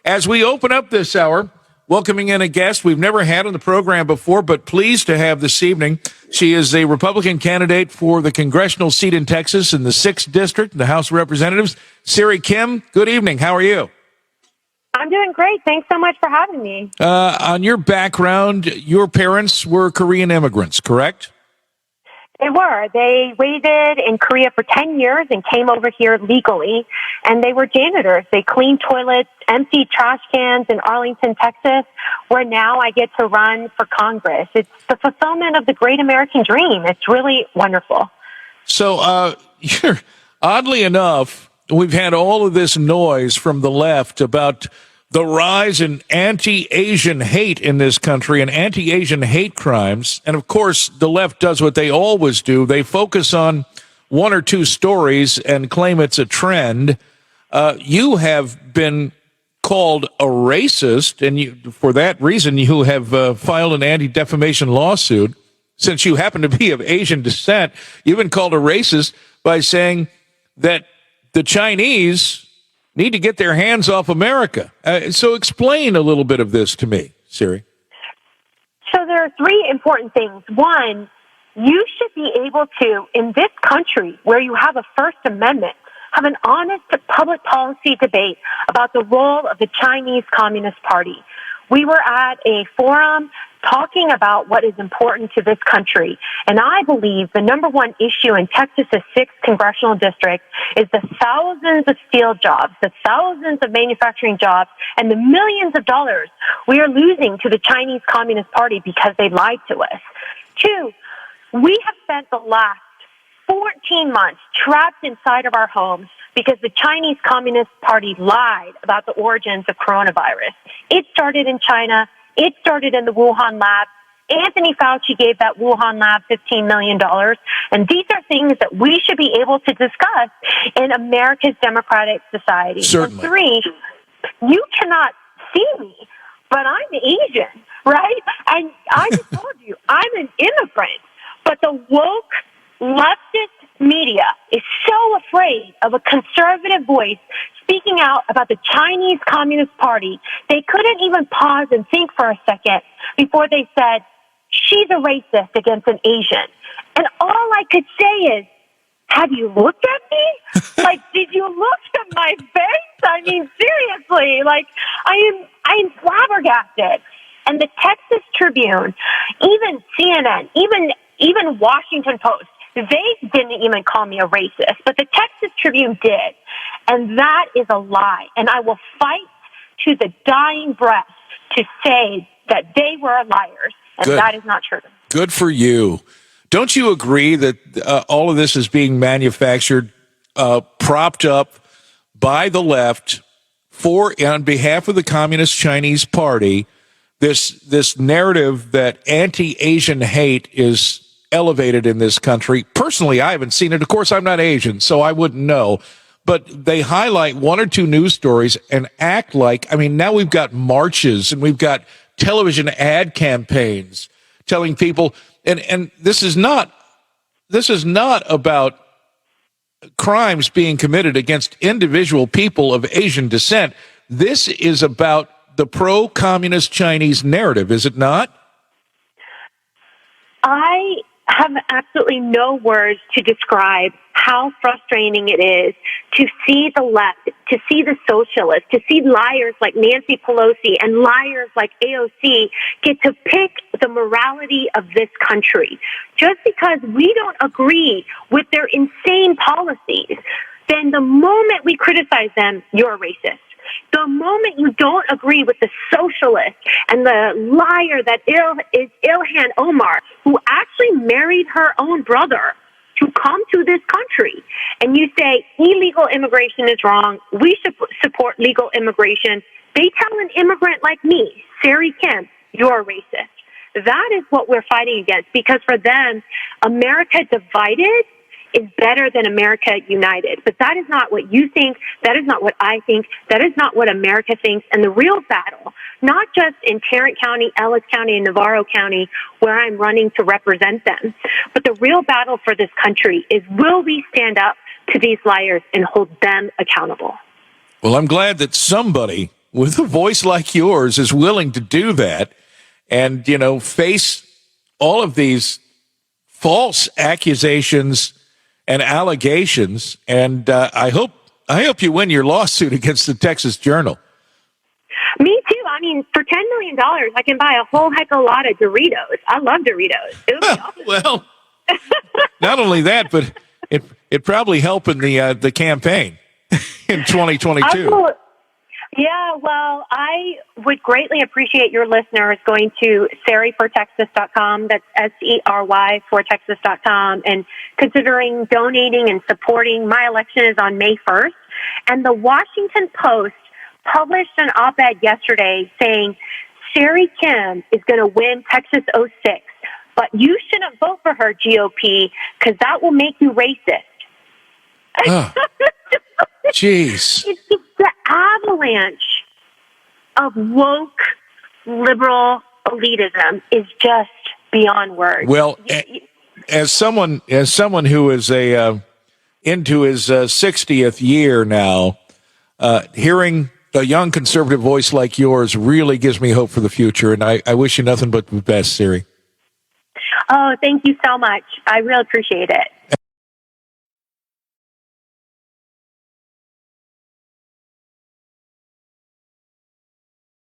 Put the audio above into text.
As we open up this hour, welcoming in a guest we've never had on the program before, but pleased to have this evening. She is a Republican candidate for the congressional seat in Texas in the 6th District, the House of Representatives. Sery Kim, good evening. How are you? I'm doing great. Thanks so much for having me. On your background, your parents were Korean immigrants, correct? They were. They waited in Korea for 10 years and came over here legally, and they were janitors. They cleaned toilets, emptied trash cans in Arlington, Texas, where now I get to run for Congress. It's the fulfillment of the great American dream. It's really wonderful. So, oddly enough, we've had all of this noise from the left about the rise in anti-Asian hate in this country and anti-Asian hate crimes. And of course, the left does what they always do. They focus on one or two stories and claim it's a trend. You have been called a racist, and for that reason, you have filed an anti-defamation lawsuit. Since you happen to be of Asian descent, you've been called a racist by saying that the Chinese need to get their hands off America. So explain a little bit of this to me, Sery. So there are three important things. One, you should be able to, in this country where you have a First Amendment, have an honest public policy debate about the role of the Chinese Communist Party. We were at a forum talking about what is important to this country. And I believe the number one issue in Texas' 6th Congressional District is the thousands of steel jobs, the thousands of manufacturing jobs, and the millions of dollars we are losing to the Chinese Communist Party because they lied to us. Two, we have spent the last 14 months trapped inside of our homes because the Chinese Communist Party lied about the origins of coronavirus. It started in China. It started in the Wuhan lab. Anthony Fauci gave that Wuhan lab $15 million. And these are things that we should be able to discuss in America's democratic society. Certainly. And three, you cannot see me, but I'm Asian, right? And I just told you, I'm an immigrant. But the woke leftist media is so afraid of a conservative voice speaking out about the Chinese Communist Party, they couldn't even pause and think for a second before they said, she's a racist against an Asian. And all I could say is, have you looked at me? Like, did you look at my face? I mean, seriously, like, I am flabbergasted. And the Texas Tribune, even CNN, even Washington Post, they didn't even call me a racist, but the Texas Tribune did. And that is a lie. And I will fight to the dying breath to say that they were liars. And that is not true. Good for you. Don't you agree that all of this is being manufactured, propped up by the left on behalf of the Communist Chinese Party, this narrative that anti-Asian hate is elevated in this country? Personally, I haven't seen it. Of course, I'm not Asian, so I wouldn't know. But they highlight one or two news stories and act like, I mean, now we've got marches and we've got television ad campaigns telling people, and this is not about crimes being committed against individual people of Asian descent. This is about the pro-communist Chinese narrative, is it not? I have absolutely no words to describe how frustrating it is to see the left, to see the socialists, to see liars like Nancy Pelosi and liars like AOC get to pick the morality of this country. Just because we don't agree with their insane policies, then the moment we criticize them, you're a racist. The moment you don't agree with the socialist and the liar that is Ilhan Omar, who actually married her own brother to come to this country, and you say illegal immigration is wrong, we should support legal immigration, they tell an immigrant like me, Sery Kim, you're a racist. That is what we're fighting against, because for them, America divided is better than America united. But that is not what you think. That is not what I think. That is not what America thinks. And the real battle, not just in Tarrant County, Ellis County, and Navarro County, where I'm running to represent them, but the real battle for this country is, will we stand up to these liars and hold them accountable? Well, I'm glad that somebody with a voice like yours is willing to do that and, face all of these false accusations and allegations. And I hope you win your lawsuit against the Texas Journal. Me too. I mean, for $10 million, I can buy a whole heck of a lot of Doritos. I love Doritos. It would be awesome. Well, not only that, but it probably help in the campaign in 2022. Yeah, well, I would greatly appreciate your listeners going to seryfortexas.com. That's SERY for Texas.com, and considering donating and supporting. My election is on May 1st. And the Washington Post published an op-ed yesterday saying Sery Kim is going to win Texas '06, but you shouldn't vote for her, GOP, because that will make you racist. Oh, jeez. It's just the avalanche of woke liberal elitism is just beyond words. Well, as someone who is into his 60th year now, hearing a young conservative voice like yours really gives me hope for the future, and I wish you nothing but the best, Sery. Oh, thank you so much. I really appreciate it.